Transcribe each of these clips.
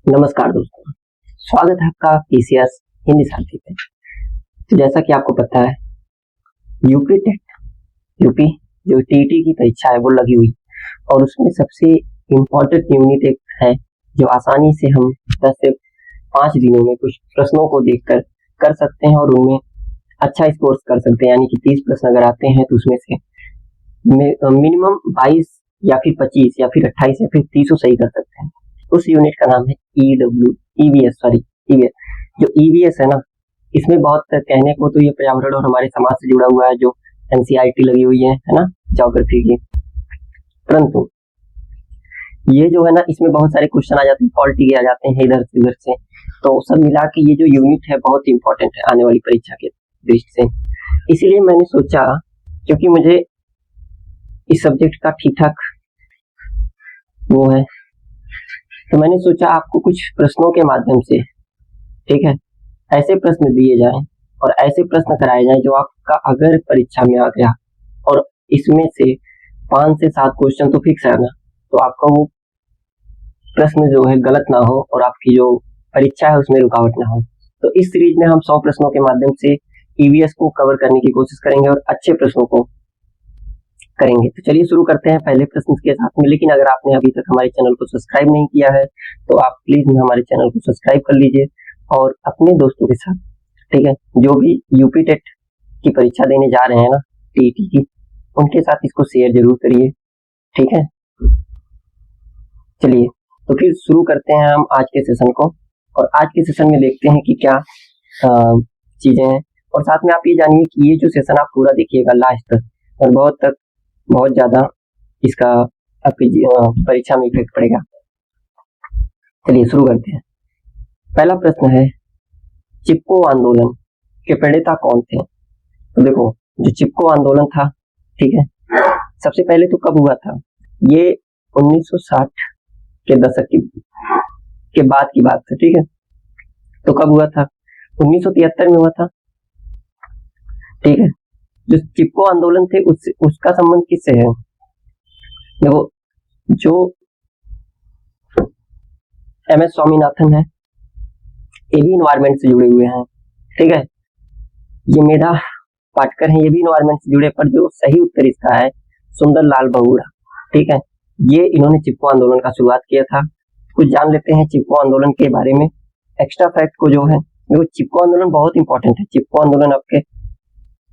नमस्कार दोस्तों, स्वागत है आपका पीसीएस हिंदी साथी पे। तो जैसा कि आपको पता है, यूपी टेट यूपी जो टीटी की परीक्षा है वो लगी हुई, और उसमें सबसे इम्पोर्टेंट यूनिट एक है जो आसानी से हम 10 से 5 दिनों में कुछ प्रश्नों को देखकर कर सकते हैं और उनमें अच्छा स्कोर कर सकते हैं। यानी कि 30 प्रश्न अगर आते हैं तो उसमें से मिनिमम 22 या फिर 25 या फिर 28 या फिर 30 सही कर सकते हैं। उस यूनिट का नाम है ईवीएस। जो ईवीएस है ना, इसमें बहुत कहने को तो ये पर्यावरण और हमारे समाज से जुड़ा हुआ है, जो एनसीईआरटी लगी हुई है ना, ज्योग्राफी की। परंतु ये जो है ना, इसमें बहुत सारे क्वेश्चन आ जाते हैं, पॉलिटी के आ जाते हैं इधर से उधर से। तो सब मिला के ये जो यूनिट है बहुत इंपॉर्टेंट है आने वाली परीक्षा के दृष्टि से। इसीलिए मैंने सोचा, क्योंकि मुझे इस सब्जेक्ट का ठीक ठाक वो है, तो मैंने सोचा आपको कुछ प्रश्नों के माध्यम से, ठीक है, ऐसे प्रश्न दिए जाएं और ऐसे प्रश्न कराए जाएं जो आपका अगर परीक्षा में आ गया और इसमें से 5 से 7 क्वेश्चन तो फिक्स है ना, तो आपका वो प्रश्न जो है गलत ना हो और आपकी जो परीक्षा है उसमें रुकावट ना हो। तो इस सीरीज में हम 100 प्रश्नों के माध्यम से ईवीएस को कवर करने की कोशिश करेंगे और अच्छे प्रश्नों को करेंगे। तो चलिए शुरू करते हैं पहले प्रश्न के साथ में। लेकिन अगर आपने अभी तक हमारे चैनल को सब्सक्राइब नहीं किया है तो आप प्लीज हमारे चैनल को सब्सक्राइब कर लीजिए और अपने दोस्तों के साथ, ठीक है, जो भी यूपी टेट की परीक्षा देने जा रहे हैं ना, टीटी की, उनके साथ इसको शेयर जरूर करिए, ठीक है। चलिए तो फिर शुरू करते हैं हम आज के सेशन को, और आज के सेशन में देखते हैं कि क्या चीजें हैं। और साथ में आप ये जानिए कि ये जो सेशन आप पूरा देखिएगा लास्ट तक, और बहुत ज्यादा इसका आपकी परीक्षा में इफेक्ट पड़ेगा। चलिए शुरू करते हैं। पहला प्रश्न है, चिपको आंदोलन के प्रणेता कौन थे? तो देखो, जो चिपको आंदोलन था, ठीक है, सबसे पहले तो कब हुआ था? ये 1960 के दशक के बाद की बात है, ठीक है। तो कब हुआ था? 1973 में हुआ था, ठीक है। जो चिपको आंदोलन थे उसका संबंध किससे है? देखो, जो एमएस स्वामीनाथन है, ये भी इन्वायरमेंट से जुड़े हुए हैं, ठीक है। ये मेधा पाटकर है, ये भी इन्वायरमेंट से जुड़े, पर जो सही उत्तर इसका है सुंदर लाल बहुगुणा, ठीक है। ये इन्होंने चिपको आंदोलन का शुरुआत किया था। कुछ जान लेते हैं चिपको आंदोलन के बारे में। एक्स्ट्रा फैक्ट को जो है, देखो चिपको आंदोलन बहुत इंपॉर्टेंट है। चिपको आंदोलन आपके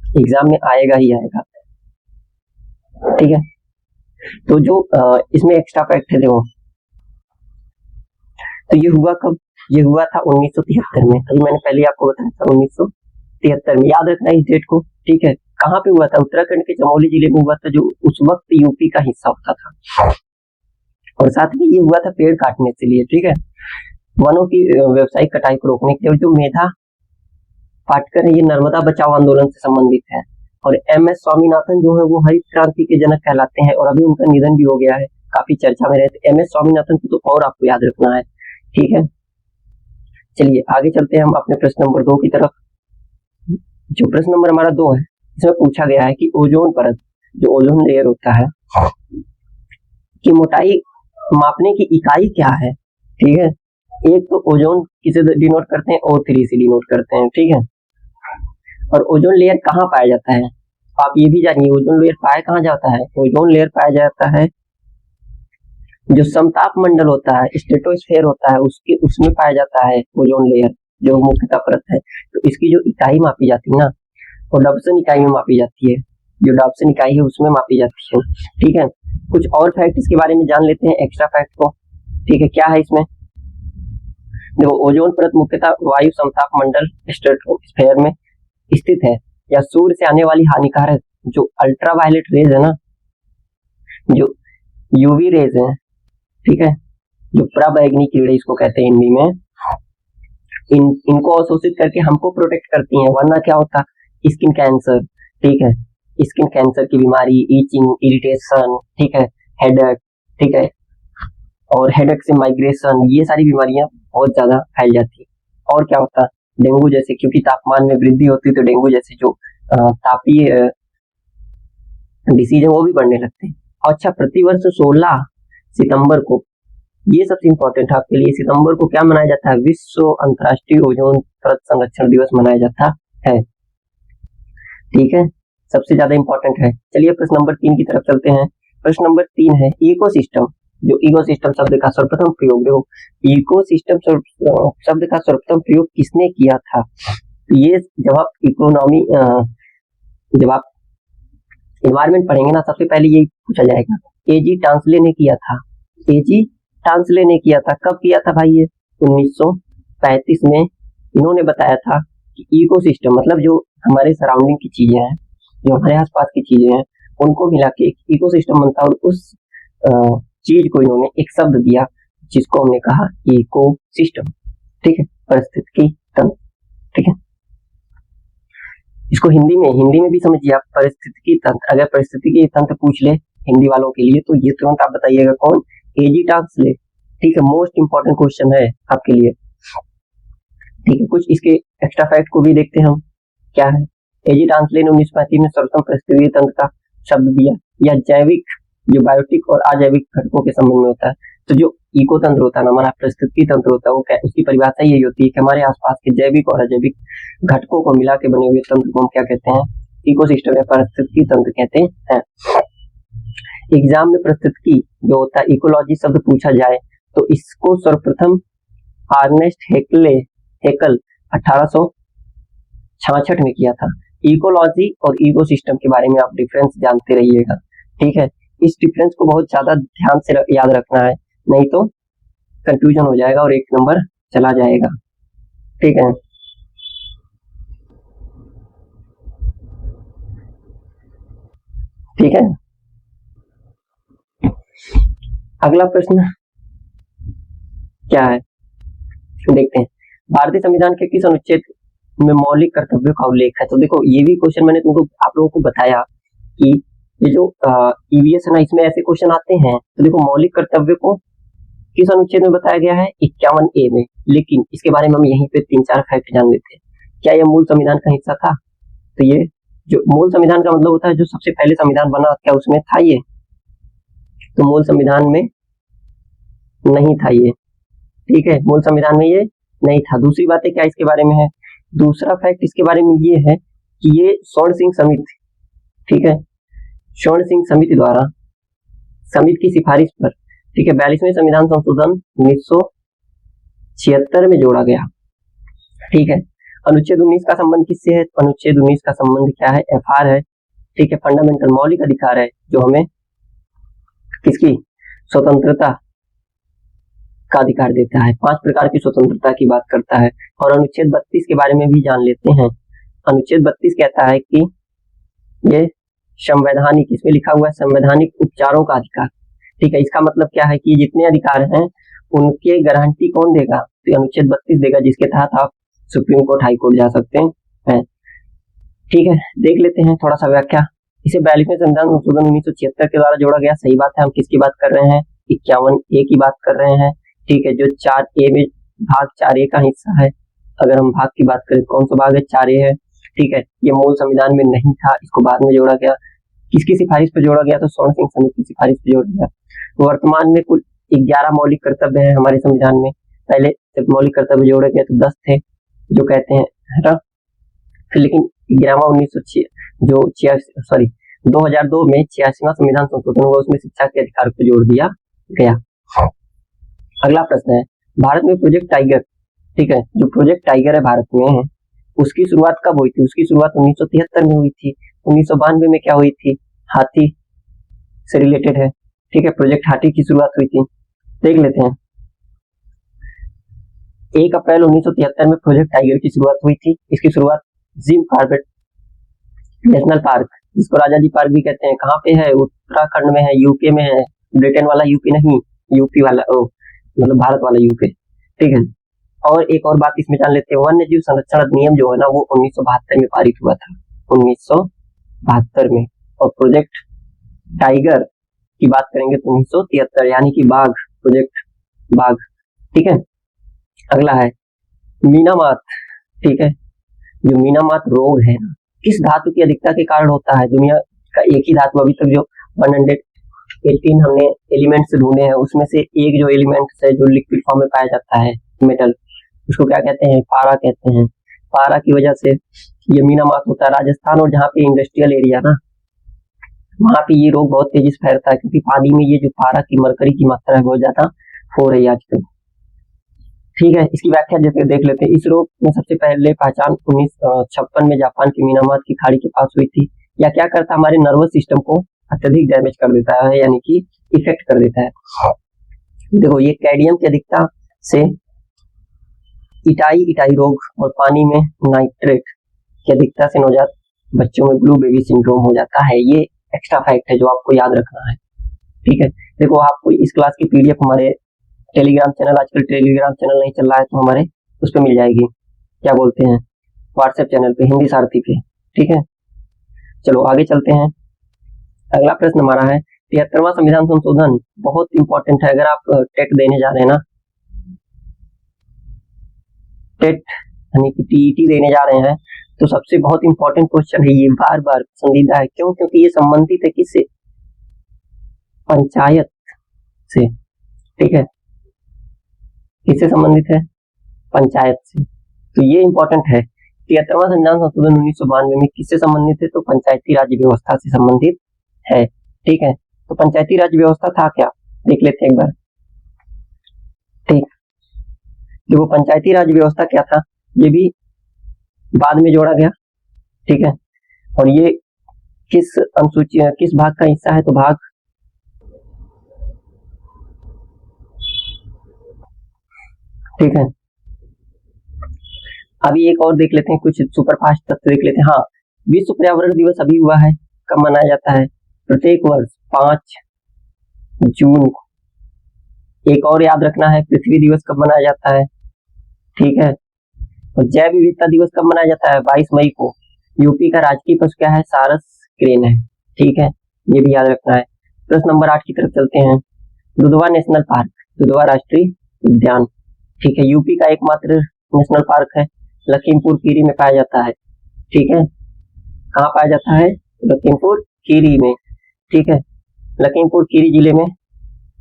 एग्जाम में आएगा ही आएगा, ठीक है। तो जो इसमें एक्स्ट्रा फैक्ट है, देखो, तो ये हुआ कब? ये हुआ था 1973 में। अभी मैंने पहले आपको बताया था 1973 में, याद रखना इस डेट को, ठीक है। कहाँ पे हुआ था? उत्तराखंड के चमोली जिले में हुआ था, जो उस वक्त यूपी का हिस्सा होता था। और साथ में ये हुआ था पेड़ काटने के लिए, ठीक है, वनों की व्यावसायिक कटाई को रोकने के लिए। जो मेधा पाटकर है, ये नर्मदा बचाओ आंदोलन से संबंधित है। और एमएस स्वामीनाथन जो है वो हरित क्रांति के जनक कहलाते हैं, और अभी उनका निधन भी हो गया है, काफी चर्चा में रहते। एमएस स्वामीनाथन को तो और आपको याद रखना है, ठीक है। चलिए आगे चलते हैं हम अपने प्रश्न नंबर 2 की तरफ। जो प्रश्न नंबर हमारा 2 है, इसमें पूछा गया है कि ओजोन परत, जो ओजोन लेयर होता है, की मोटाई मापने की इकाई क्या है, ठीक है। एक तो ओजोन किसे डिनोट करते हैं? O3 से डिनोट करते हैं, ठीक है। और ओजोन लेयर कहाँ पाया जाता है? आप ये भी जानिए, ओजोन लेयर पाया कहाँ जाता है? ओजोन लेयर पाया जाता है जो समताप मंडल होता है, स्ट्रेटोस्फेयर होता है, उसमें पाया जाता है ओजोन लेयर, जो मुख्यतः परत है। तो इसकी जो इकाई मापी जाती है ना, वो डॉप्सन इकाई में मापी जाती है। जो डॉप्सन इकाई है उसमें मापी जाती है, ठीक है। कुछ और फैक्ट इसके बारे में जान लेते हैं, एक्स्ट्रा फैक्ट को, ठीक है। क्या है इसमें? देखो, ओजोन परत मुख्यतः वायु समताप मंडल स्ट्रेटोस्फेयर में स्थित है, या सूर्य से आने वाली हानिकारक जो अल्ट्रावायलेट रेज है ना, जो यूवी रेज है, ठीक है, जो पराबैंगनी किरणें इसको कहते हैं हिंदी में, इनको अवशोषित करके हमको प्रोटेक्ट करती हैं, वरना क्या होता? स्किन कैंसर, ठीक है, स्किन कैंसर की बीमारी, ईचिंग, इरिटेशन, ठीक है, हेडेक, ठीक है, और हेडेक से माइग्रेशन, ये सारी बीमारियां बहुत ज्यादा फैल जाती है। और क्या होता? डेंगू जैसे, क्योंकि तापमान में वृद्धि होती है तो डेंगू जैसे जो तापीय डिसीज है वो भी बढ़ने लगते हैं। अच्छा, प्रतिवर्ष 16 सितंबर को ये सबसे इंपॉर्टेंट है आपके लिए। सितंबर को क्या मनाया जाता है? विश्व अंतर्राष्ट्रीय ओजोन परत संरक्षण दिवस मनाया जाता है। ठीक है, सबसे ज्यादा इंपॉर्टेंट है। चलिए प्रश्न नंबर 3 की तरफ चलते हैं। प्रश्न नंबर 3 है इकोसिस्टम। जो इकोसिस्टम शब्द का सर्वप्रथम प्रयोग, देखो इकोसिस्टम शब्द का सर्वप्रथम प्रयोग किसने किया था? तो ये जब आप जब आप एनवायरमेंट पढ़ेंगे ना, सबसे पहले यही पूछा जाएगा। एजी टांसले ने किया था। एजी टांसले ने किया था। कब किया था भाई? ये 1935 में। इन्होंने बताया था कि इकोसिस्टम मतलब जो हमारे सराउंडिंग की चीजें हैं, जो हमारे आसपास की चीजें हैं, उनको मिला के एक इकोसिस्टम बनता है। और उस चीज को इन्होंने एक शब्द दिया जिसको हमने कहा इकोसिस्टम। ठीक है, पारिस्थितिकी तंत्र। ठीक है, इसको हिंदी में भी समझिए आप, पारिस्थितिकी तंत्र। अगर पारिस्थितिकी तंत्र पूछ ले हिंदी वालों के लिए तो ये तुरंत आप बताइएगा कौन? एजी टांसले। ठीक है, मोस्ट इंपॉर्टेंट क्वेश्चन है आपके लिए। ठीक है, कुछ इसके एक्स्ट्रा फैक्ट को भी देखते हैं हम क्या है। एजी टांसले ने 1935 में सर्वप्रथम पारिस्थितिकी तंत्र का शब्द दिया। या जैविक, जो बायोटिक और अजैविक घटकों के संबंध में होता है। तो जो इको तंत्र होता है ना, हमारा पारिस्थितिकी तंत्र होता है, वो क्या, उसकी परिभाषा यही होती है कि हमारे आसपास के जैविक और अजैविक घटकों को मिला के बने हुए तंत्र को हम क्या कहते हैं? इकोसिस्टम या पारिस्थितिकी तंत्र कहते हैं। एग्जाम में पारिस्थितिकी जो होता है, इकोलॉजी शब्द पूछा जाए तो इसको सर्वप्रथम अर्नेस्ट हेकल 1866 में किया था। इकोलॉजी और इकोसिस्टम के बारे में आप डिफरेंस जानते रहिएगा। ठीक है, इस डिफरेंस को बहुत ज्यादा ध्यान से याद रखना है, नहीं तो कंफ्यूजन हो जाएगा और 1 नंबर चला जाएगा। ठीक है, ठीक है। अगला प्रश्न क्या है देखते हैं। भारतीय संविधान के किस अनुच्छेद में मौलिक कर्तव्यों का उल्लेख है? तो देखो ये भी क्वेश्चन मैंने तुमको आप लोगों को बताया कि ये जो ईवीएस है ना, इसमें ऐसे क्वेश्चन आते हैं। तो देखो मौलिक कर्तव्य को किस अनुच्छेद में बताया गया है? 51A में। लेकिन इसके बारे में हम यहीं पे 3-4 फैक्ट जान लेते हैं। क्या यह मूल संविधान का हिस्सा था? तो ये जो मूल संविधान का मतलब होता है जो सबसे पहले संविधान बना, क्या उसमें था ये? तो मूल संविधान में नहीं था ये। ठीक है, मूल संविधान में ये नहीं था। दूसरी बात है क्या इसके बारे में है? दूसरा फैक्ट इसके बारे में ये है कि ये स्वर्ण सिंह समिति, ठीक है, स्वर्ण सिंह समिति द्वारा समिति की सिफारिश पर, ठीक है, 42वें संविधान संशोधन 1976 में जोड़ा गया। ठीक है, अनुच्छेद 19 का संबंध किससे है? अनुच्छेद 19 का संबंध क्या है? एफआर है। ठीक है, फंडामेंटल मौलिक अधिकार है जो हमें किसकी स्वतंत्रता का अधिकार देता है। 5 प्रकार की स्वतंत्रता की बात करता है। और अनुच्छेद 32 के बारे में भी जान लेते हैं। अनुच्छेद 32 कहता है कि ये संवैधानिक, इसमें लिखा हुआ है संवैधानिक उपचारों का अधिकार। ठीक है, इसका मतलब क्या है कि जितने अधिकार हैं उनके गारंटी कौन देगा? तो अनुच्छेद 32 देगा, जिसके तहत आप सुप्रीम कोर्ट, हाई कोर्ट जा सकते हैं। ठीक है, देख लेते हैं थोड़ा सा व्याख्या। इसे 42वें संविधान संशोधन 1976 के द्वारा जोड़ा गया। सही बात है। हम किसकी बात कर रहे हैं? 51A की बात कर रहे हैं। ठीक है, जो 4A में भाग 4A का हिस्सा है। अगर हम भाग की बात करें, कौन सा भाग है? 4A है। ठीक है, ये मूल संविधान में नहीं था, इसको बाद में जोड़ा गया। किसकी सिफारिश पर जोड़ा गया? तो स्वर्ण सिंह समिति की सिफारिश पर जोड़ा गया। वर्तमान में कुल 11 मौलिक कर्तव्य है हमारे संविधान में। पहले जब मौलिक कर्तव्य जोड़े गए तो 10 थे, जो कहते हैं, है ना। फिर लेकिन 11वां 2002 में 86वां संविधान संशोधन हुआ, उसमें शिक्षा के अधिकार को जोड़ दिया गया। अगला प्रश्न है, भारत में प्रोजेक्ट टाइगर, ठीक है, जो प्रोजेक्ट टाइगर है भारत में है, उसकी शुरुआत कब हुई थी? उसकी शुरुआत 1973 में हुई थी। 1992 में क्या हुई थी? हाथी से रिलेटेड है। ठीक है, प्रोजेक्ट हाथी की शुरुआत हुई थी। देख लेते हैं। 1 अप्रैल 1973 में प्रोजेक्ट टाइगर की शुरुआत हुई थी। इसकी शुरुआत जिम कॉर्बेट नेशनल पार्क, जिसको राजा जी पार्क भी कहते हैं, कहाँ पे है? उत्तराखंड में है, यूपी में है। ब्रिटेन वाला यूपी नहीं, यूपी वाला, मतलब भारत वाला यूपी। ठीक है, और एक और बात इसमें जान लेते हैं। वन्य जीव संरक्षण अधिनियम जो है ना, वो 1972 में पारित हुआ था, 1972 में। और प्रोजेक्ट टाइगर की बात करेंगे तो 1973, यानी कि बाघ, प्रोजेक्ट बाघ। ठीक है, अगला है मीनामात। ठीक है, जो मीनामात रोग है किस धातु की अधिकता के कारण होता है? दुनिया का एक ही धातु अभी तक जो 100 18 हमने एलिमेंट्स ढूंढे हैं, उसमें से एक जो एलिमेंट्स है जो लिक्विड फॉर्म में पाया जाता है मेटल, उसको क्या कहते हैं, पारा कहते हैं। पारा की वजह से ये मीनामात होता है। राजस्थान और जहाँ पे इंडस्ट्रियल एरिया ना, वहां पे ये रोग बहुत तेजी से फैलता है, क्योंकि पानी में ये जो पारा की मरकरी की मात्रा है बहुत ज्यादा हो रही है आजकल। ठीक है, इसकी व्याख्या जैसे देख लेते हैं। इस रोग में सबसे पहले पहचान 1956 में जापान के मीनामात की खाड़ी के पास हुई थी। या क्या करता है, हमारे नर्वस सिस्टम को अत्यधिक डैमेज कर देता है, यानी कि इफेक्ट कर देता है। देखो, ये कैडियम की अधिकता से इटाई रोग और पानी में नाइट्रेट की अधिकता से नवजात बच्चों में ब्लू बेबी सिंड्रोम हो जाता है। ये एक्स्ट्रा फैक्ट है जो आपको याद रखना है। ठीक है, देखो आपको इस क्लास की पीडीएफ हमारे टेलीग्राम चैनल, आजकल टेलीग्राम चैनल नहीं चल रहा है तो हमारे उस पर मिल जाएगी, क्या बोलते हैं, व्हाट्सएप चैनल पे, हिंदी सारथी पे। ठीक है, चलो आगे चलते हैं। अगला प्रश्न हमारा है 73वां संविधान संशोधन, बहुत इंपॉर्टेंट है। अगर आप टेट देने जा रहे हैं ना, टेट यानी कि टीईटी देने जा रहे हैं, तो सबसे बहुत इंपॉर्टेंट क्वेश्चन है ये, बार बार पसंदीदा है। क्यों? क्योंकि ये संबंधित है किससे, पंचायत से। ठीक है, किससे संबंधित है, पंचायत से। तो ये इंपॉर्टेंट है। 73वां संविधान संशोधन 1992 में किससे संबंधित है, तो पंचायती राज व्यवस्था से संबंधित है। ठीक है, तो पंचायती राज व्यवस्था था क्या, देख लेते हैं एक बार। ठीक, देखो पंचायती राज व्यवस्था क्या था, ये भी बाद में जोड़ा गया। ठीक है, और ये किस अनुसूची, किस भाग का हिस्सा है, तो भाग, ठीक है। अभी एक और देख लेते हैं, कुछ सुपर फास्ट तथ्य देख लेते हैं। हाँ, विश्व पर्यावरण दिवस अभी हुआ है, कब मनाया जाता है, प्रत्येक वर्ष 5 जून को। एक और याद रखना है, पृथ्वी दिवस कब मनाया जाता है। ठीक है, और जैव विविधता दिवस कब मनाया जाता है, 22 मई को। यूपी का राजकीय पशु क्या है, सारस क्रेन है। ठीक है, ये भी याद रखना है। प्रश्न नंबर 8 की तरफ चलते हैं। दुधवा नेशनल पार्क, दुधवा राष्ट्रीय उद्यान, ठीक है, यूपी का एकमात्र नेशनल पार्क है, लखीमपुर खीरी में पाया जाता है। ठीक है, कहाँ पाया जाता है, लखीमपुर खीरी में। ठीक है, लखीमपुर खीरी जिले में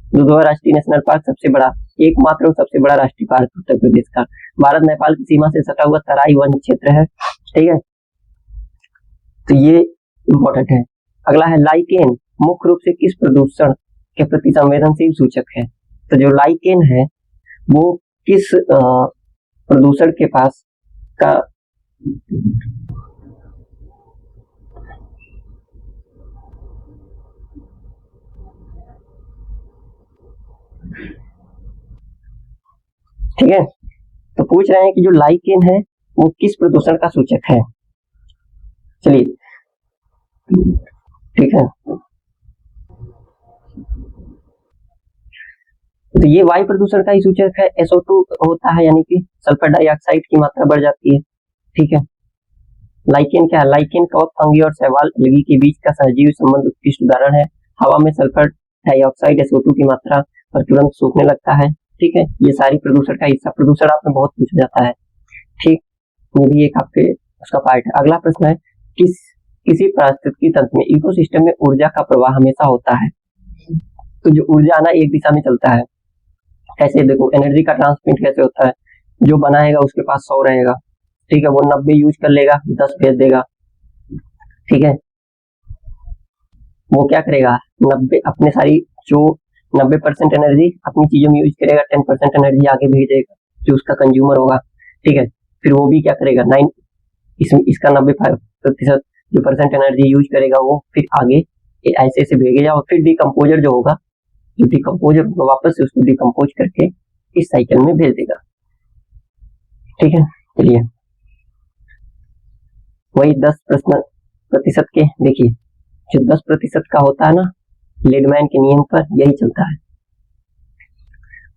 दुधवा राष्ट्रीय नेशनल पार्क सबसे बड़ा, एकमात्र और सबसे बड़ा राष्ट्रीय पार्क उत्तर प्रदेश का। भारत नेपाल की सीमा से सटा हुआ तराई वन क्षेत्र है। ठीक है, तो ये इंपॉर्टेंट है। अगला है लाइकेन, मुख्य रूप से किस प्रदूषण के प्रति संवेदनशील सूचक है, तो जो लाइकेन है वो किस प्रदूषण के पास का, ठीक है, तो पूछ रहे हैं कि जो लाइकेन है वो किस प्रदूषण का सूचक है। चलिए, ठीक है, तो ये वायु प्रदूषण का ही सूचक है। SO2 होता है, यानी कि सल्फर डाइऑक्साइड की मात्रा बढ़ जाती है। ठीक है, लाइकेन क्या है, लाइकेन कवक, फंगी और शैवाल एल्गी के बीच का सहजीवी संबंध उत्कृष्ट उदाहरण है। हवा में सल्फर डाइऑक्साइड SO2 की मात्रा पर तुरंत सूखने लगता है। ठीक है, ये सारी प्रदूषण का हिस्सा, प्रदूषण आपने बहुत पूछा जाता है। ठीक, ये भी एक आपके उसका पार्ट है। अगला प्रश्न है, किसी पारिस्थितिकी तंत्र में, इकोसिस्टम में ऊर्जा का प्रवाह हमेशा होता है, तो जो ऊर्जा ना एक दिशा में चलता है, कैसे, देखो एनर्जी का ट्रांसमिट कैसे होता है, जो बनाएगा उसके पास 100 रहेगा। ठीक है, वो 90 यूज कर लेगा, 10 भेज देगा। ठीक है, वो क्या करेगा, 90 अपने सारी जो 90% एनर्जी अपनी चीजों में यूज करेगा, 10% एनर्जी आगे भेजेगा जो उसका कंज्यूमर होगा। ठीक है, फिर वो भी क्या करेगा, इसका 90% जो परसेंट एनर्जी यूज करेगा वो फिर आगे ऐसे ऐसे भेजेगा, और फिर डिकम्पोजर जो होगा, जो डिकम्पोजर वापस से उसको डिकम्पोज करके इस साइकिल में भेज देगा। ठीक है, चलिए वही 10% के, देखिए जो 10% का होता है ना, लेडमैन के नियम पर यही चलता है।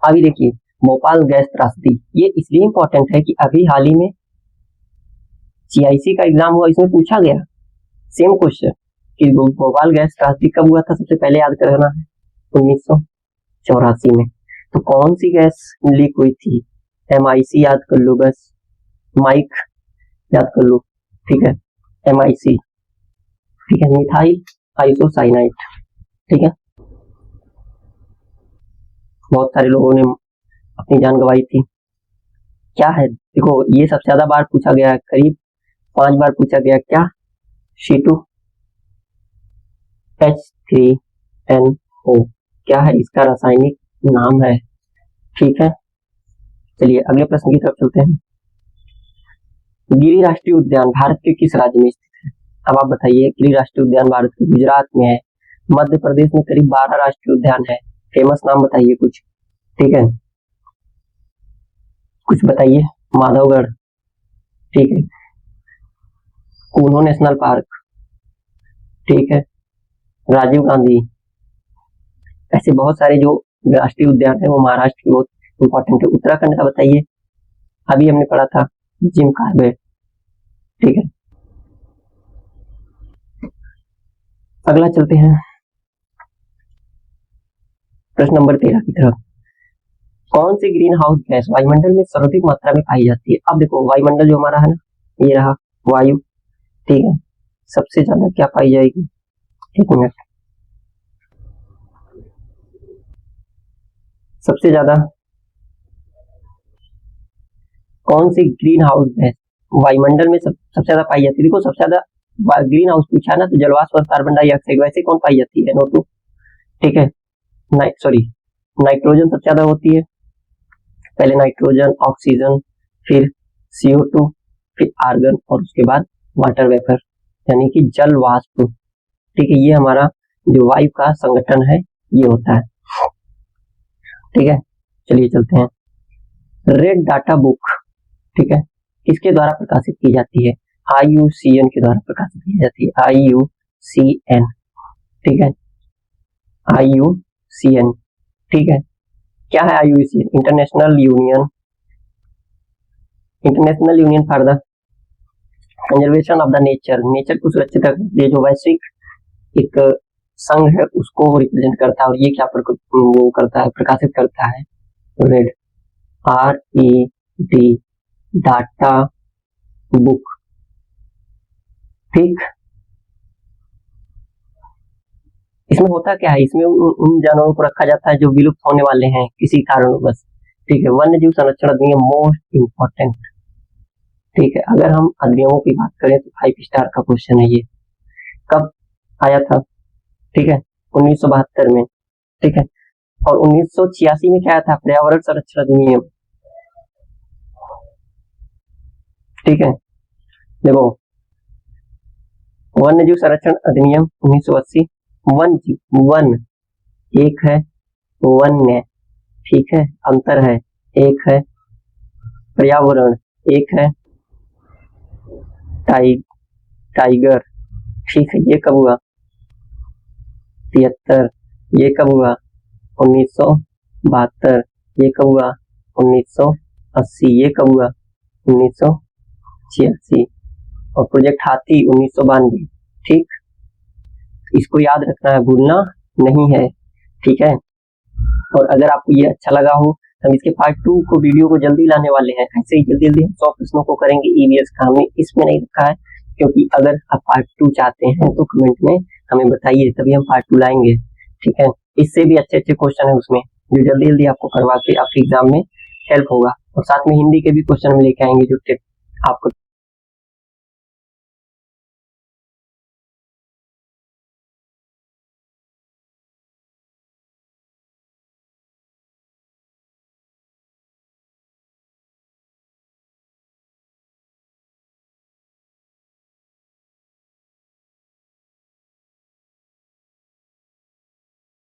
अभी देखिए भोपाल गैस त्रासदी, ये इसलिए इंपॉर्टेंट है कि अभी हाल ही में GIC का एग्जाम हुआ, इसमें पूछा गया सेम क्वेश्चन कि भोपाल गैस त्रासदी कब हुआ था, सबसे पहले याद करना है 1984 में। तो कौन सी गैस लीक हुई थी, MIC याद कर लो, बस माइक याद कर लो। ठीक है, MIC, ठीक है, मिथाइल आइसोसाइनाइड। ठीक है, बहुत सारे लोगों ने अपनी जान गंवाई थी। क्या है, देखो ये सबसे ज्यादा बार पूछा गया है, करीब 5 बार पूछा गया। क्या? C2H3NO क्या है इसका रासायनिक नाम है। ठीक है, चलिए अगले प्रश्न की तरफ चलते हैं। गिरि राष्ट्रीय उद्यान भारत के किस राज्य में स्थित है? अब आप बताइए। गिरि राष्ट्रीय उद्यान भारत के गुजरात में है। मध्य प्रदेश में करीब 12 राष्ट्रीय उद्यान है। फेमस नाम बताइए कुछ। ठीक है, कुछ बताइए। माधवगढ़, ठीक है। कूनो नेशनल पार्क, ठीक है। राजीव गांधी। ऐसे बहुत सारे जो राष्ट्रीय उद्यान है वो महाराष्ट्र के बहुत इंपॉर्टेंट है। उत्तराखंड का बताइए, अभी हमने पढ़ा था जिम कॉर्बेट। ठीक है, अगला चलते हैं प्रश्न नंबर 13 की तरफ। कौन सी ग्रीन हाउस गैस वायुमंडल में सर्वाधिक मात्रा में पाई जाती है? अब देखो वायुमंडल जो हमारा है ना, ये रहा वायु, ठीक है। सबसे ज्यादा क्या पाई जाएगी? एक मिनट। सबसे ज्यादा कौन सी ग्रीन हाउस गैस वायुमंडल में सबसे ज्यादा पाई जाती है? देखो सबसे ज्यादा ग्रीन हाउस पूछा है ना, तो जलवाष्प और कार्बन डाइऑक्साइड, वैसे कौन पाई जाती है? NO2, ठीक है। नाइट्रोजन सबसे ज्यादा होती है। पहले नाइट्रोजन, ऑक्सीजन, फिर CO2, फिर आर्गन और उसके बाद वाटर वेपर यानी कि जल वाष्प। ठीक है, ये हमारा जो वायु का संगठन है ये होता है। ठीक है, चलिए चलते हैं। रेड डाटा बुक, ठीक है, किसके द्वारा प्रकाशित की जाती है? IUCN के द्वारा प्रकाशित की जाती है। IUCN, ठीक है। IUCN, ठीक है। क्या है IUCN? International union for the conservation of the nature. Nature को सुरक्षित रखने, ये जो वैश्विक एक संघ है उसको रिप्रेजेंट करता है। और ये क्या वो करता है, प्रकाशित करता है? रेड, RED, डाटा बुक, ठीक। इसमें होता क्या है? इसमें उन जानवरों को रखा जाता है जो विलुप्त होने वाले हैं किसी कारणवश। ठीक है, वन्य जीव संरक्षण अधिनियम मोस्ट इंपॉर्टेंट। ठीक है, अगर हम अधिनियमों की बात करें तो 5 स्टार का क्वेश्चन है ये। कब आया था? ठीक है, 1972 में। ठीक है, और 1986 में क्या आया था? पर्यावरण संरक्षण अधिनियम। ठीक है, देखो वन्य जीव संरक्षण अधिनियम 1980। वन जीव, वन एक है, वन्य, ठीक है, अंतर है, एक है। पर्यावरण एक है, टाइगर, ठीक है। ये कब हुआ? 73। ये कब हुआ? 1972। ये कब हुआ? 1980। ये कब हुआ? 1986। और प्रोजेक्ट हाथी 1992। ठीक, इसको याद रखना है, भूलना नहीं है। ठीक है, और अगर आपको ये अच्छा लगा हो हम इसके पार्ट 2 को वीडियो को जल्दी लाने वाले हैं। ऐसे ही जल्दी जल्दी हम 100 प्रश्नों को करेंगे EVS का। हमने इसमें नहीं रखा है क्योंकि अगर आप पार्ट 2 चाहते हैं तो कमेंट में हमें बताइए, तभी हम पार्ट 2 लाएंगे। ठीक है, इससे भी अच्छे अच्छे क्वेश्चन है उसमें जो जल्दी जल्दी आपको करवा के आपके एग्जाम में हेल्प होगा। और साथ में हिंदी के भी क्वेश्चन हम लेके आएंगे जो आपको